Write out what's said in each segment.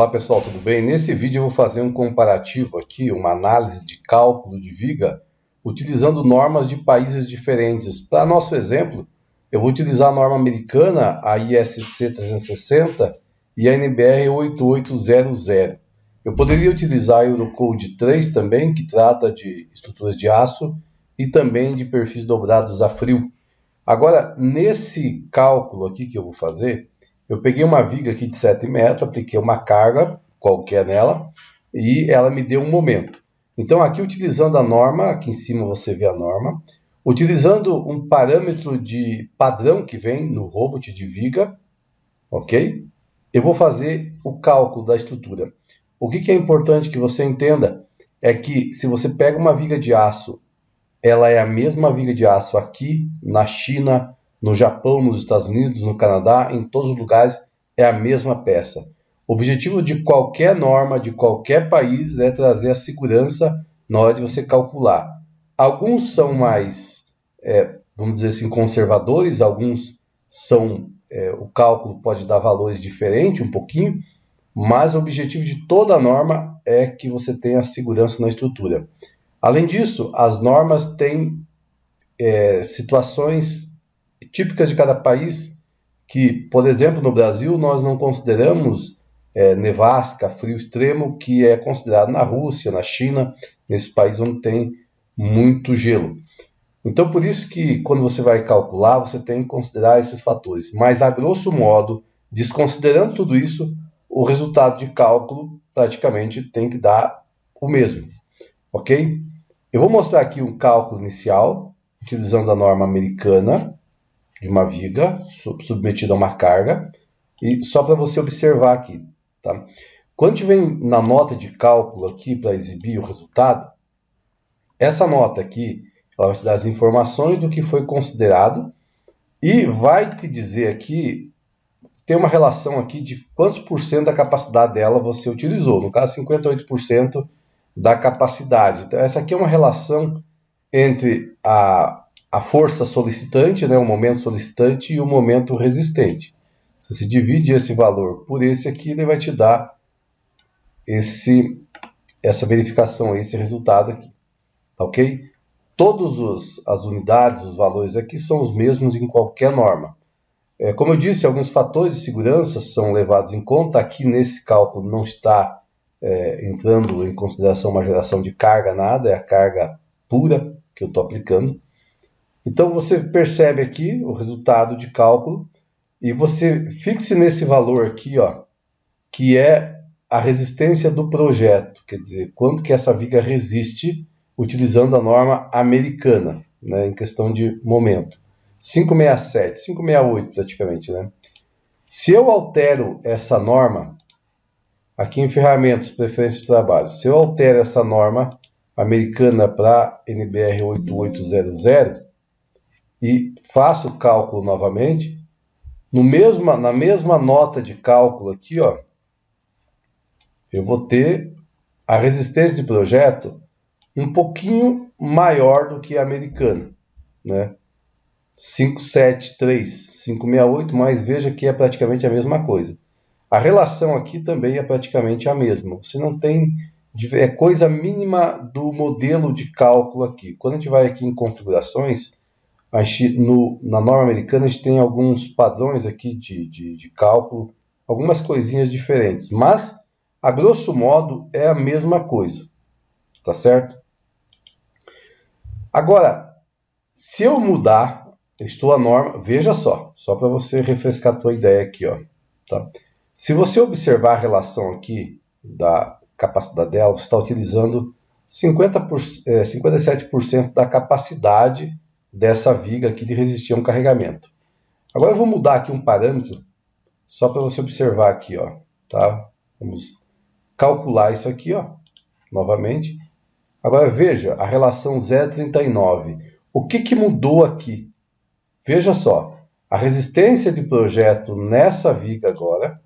Olá pessoal, tudo bem? Nesse vídeo eu vou fazer um comparativo aqui, uma análise de cálculo de viga, utilizando normas de países diferentes. Para nosso exemplo, eu vou utilizar a norma americana, a ISC 360 e a NBR 8800. Eu poderia utilizar a Eurocode 3 também, que trata de estruturas de aço e também de perfis dobrados a frio. Agora, nesse cálculo aqui que eu vou fazer, eu peguei uma viga aqui de 7 metros, apliquei uma carga qualquer nela e ela me deu um momento. Então aqui utilizando a norma, aqui em cima você vê a norma, utilizando um parâmetro de padrão que vem no robot de viga, ok? Eu vou fazer o cálculo da estrutura. O que é importante que você entenda é que se você pega uma viga de aço, ela é a mesma viga de aço aqui na China, no Japão, nos Estados Unidos, no Canadá, em todos os lugares é a mesma peça. O objetivo de qualquer norma, de qualquer país, é trazer a segurança na hora de você calcular. Alguns são mais, vamos dizer assim, conservadores, alguns são, o cálculo pode dar valores diferentes um pouquinho, mas o objetivo de toda norma é que você tenha segurança na estrutura. Além disso, as normas têm situações típicas de cada país, que, por exemplo, no Brasil, nós não consideramos nevasca, frio extremo, que é considerado na Rússia, na China, nesses países onde tem muito gelo. Então, por isso que quando você vai calcular, você tem que considerar esses fatores. Mas, a grosso modo, desconsiderando tudo isso, o resultado de cálculo praticamente tem que dar o mesmo, ok? Eu vou mostrar aqui um cálculo inicial, utilizando a norma americana, de uma viga submetida a uma carga, e só para você observar aqui, tá? Quando a gente vem na nota de cálculo aqui para exibir o resultado, essa nota aqui, ela vai te dar as informações do que foi considerado e vai te dizer aqui, tem uma relação aqui de quantos por cento da capacidade dela você utilizou, no caso 58% da capacidade. Então essa aqui é uma relação entre a força solicitante, né, o momento solicitante e o momento resistente. Se você divide esse valor por esse aqui, ele vai te dar essa verificação, esse resultado aqui, ok? Todas as unidades, os valores aqui são os mesmos em qualquer norma. Como eu disse, alguns fatores de segurança são levados em conta. Aqui nesse cálculo não está entrando em consideração uma geração de carga, nada, é a carga pura que eu estou aplicando. Então você percebe aqui o resultado de cálculo e você fixe nesse valor aqui, ó, que é a resistência do projeto, quer dizer, quanto que essa viga resiste utilizando a norma americana, né, em questão de momento. 567, 568 praticamente, né? Se eu altero essa norma, aqui em ferramentas, preferência de trabalho, se eu altero essa norma americana para NBR 8800, e faço o cálculo novamente, na mesma nota de cálculo aqui, ó, eu vou ter a resistência de projeto um pouquinho maior do que a americana, né? 573, 568, mas veja que é praticamente a mesma coisa. A relação aqui também é praticamente a mesma. Você não tem coisa mínima do modelo de cálculo aqui. Quando a gente vai aqui em configurações, na norma americana a gente tem alguns padrões aqui de cálculo, algumas coisinhas diferentes, mas a grosso modo é a mesma coisa, tá certo? Agora, se eu mudar, a norma, veja só para você refrescar a tua ideia aqui, ó, tá? Se você observar a relação aqui da capacidade dela, você está utilizando 57% da capacidade dessa viga aqui de resistir a um carregamento. Agora eu vou mudar aqui um parâmetro, só para você observar aqui, ó, tá? Vamos calcular isso aqui, ó, novamente. Agora veja a relação 0,39. O que mudou aqui? Veja só, a resistência de projeto nessa viga agora,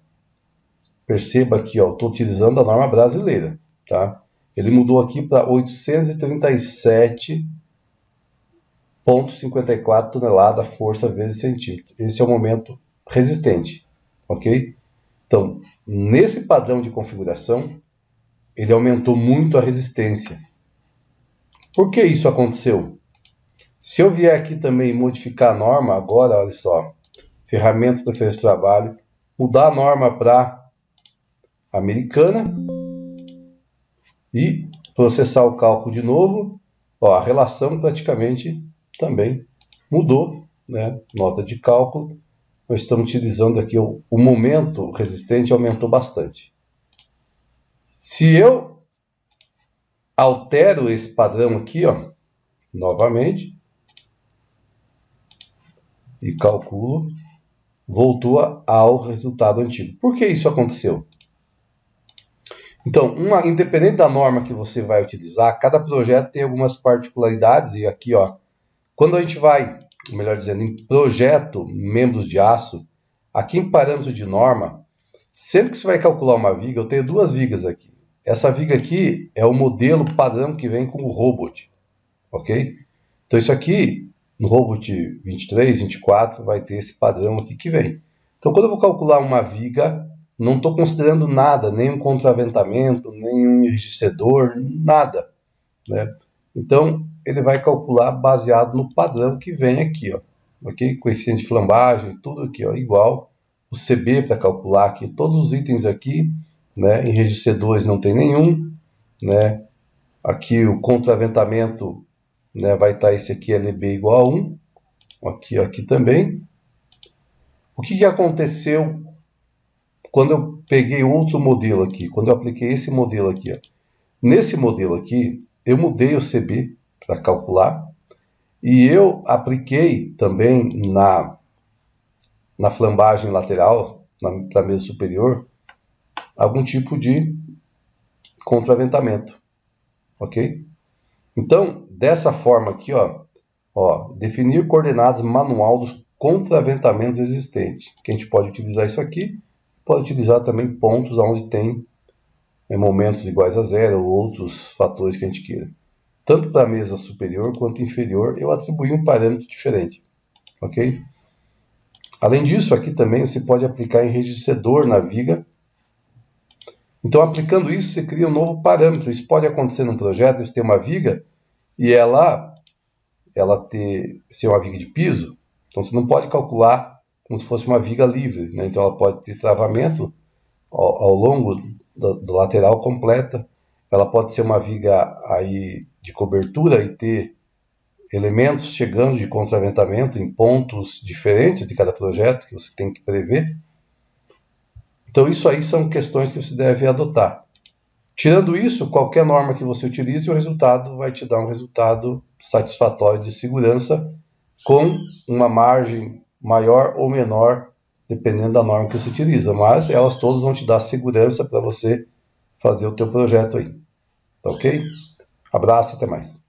perceba aqui, ó, estou utilizando a norma brasileira, tá? Ele mudou aqui para 837,54 toneladas força vezes centímetro. Esse é o momento resistente, ok? Então, nesse padrão de configuração, ele aumentou muito a resistência. Por que isso aconteceu? Se eu vier aqui também modificar a norma, agora, olha só, ferramentas, preferência de trabalho, mudar a norma para americana e processar o cálculo de novo, ó, a relação praticamente também mudou, né? Nota de cálculo, nós estamos utilizando aqui o momento resistente aumentou bastante. Se eu altero esse padrão aqui, ó, novamente, e calculo, voltou ao resultado antigo. Por que isso aconteceu? Então, independente da norma que você vai utilizar, cada projeto tem algumas particularidades, e aqui, ó, quando a gente vai, melhor dizendo, em projeto membros de aço, aqui em parâmetro de norma, sempre que você vai calcular uma viga, eu tenho duas vigas aqui. Essa viga aqui é o modelo padrão que vem com o robot, ok? Então isso aqui, no robot 23, 24, vai ter esse padrão aqui que vem. Então quando eu vou calcular uma viga, não estou considerando nada, nem um contraventamento, nem um enrijecedor, nada, né? Então ele vai calcular baseado no padrão que vem aqui, ó, ok? Coeficiente de flambagem, tudo aqui, ó, igual. O CB para calcular aqui, todos os itens aqui, né? Enrijecedores não tem nenhum, né? Aqui o contraventamento, né, vai estar esse aqui, LB igual a 1, aqui também. O que aconteceu quando eu peguei outro modelo aqui, quando eu apliquei esse modelo aqui, ó. Nesse modelo aqui, eu mudei o CB para calcular e eu apliquei também na flambagem lateral, na mesa superior, algum tipo de contraventamento, ok? Então, dessa forma aqui, ó, definir coordenadas manual dos contraventamentos existentes. Que a gente pode utilizar isso aqui, pode utilizar também pontos onde tem momentos iguais a zero ou outros fatores que a gente queira. Tanto para a mesa superior quanto inferior, eu atribuí um parâmetro diferente, ok? Além disso, aqui também você pode aplicar enrijecedor na viga. Então, aplicando isso, você cria um novo parâmetro. Isso pode acontecer num projeto, você tem uma viga e ela ser uma viga de piso, então você não pode calcular como se fosse uma viga livre, né? Então ela pode ter travamento ao longo do lateral completa, ela pode ser uma viga aí de cobertura e ter elementos chegando de contraventamento em pontos diferentes de cada projeto que você tem que prever. Então isso aí são questões que você deve adotar. Tirando isso, qualquer norma que você utilize, o resultado vai te dar um resultado satisfatório de segurança com uma margem maior ou menor, dependendo da norma que você utiliza. Mas elas todas vão te dar segurança para você fazer o teu projeto aí. Tá ok? Abraço, até mais.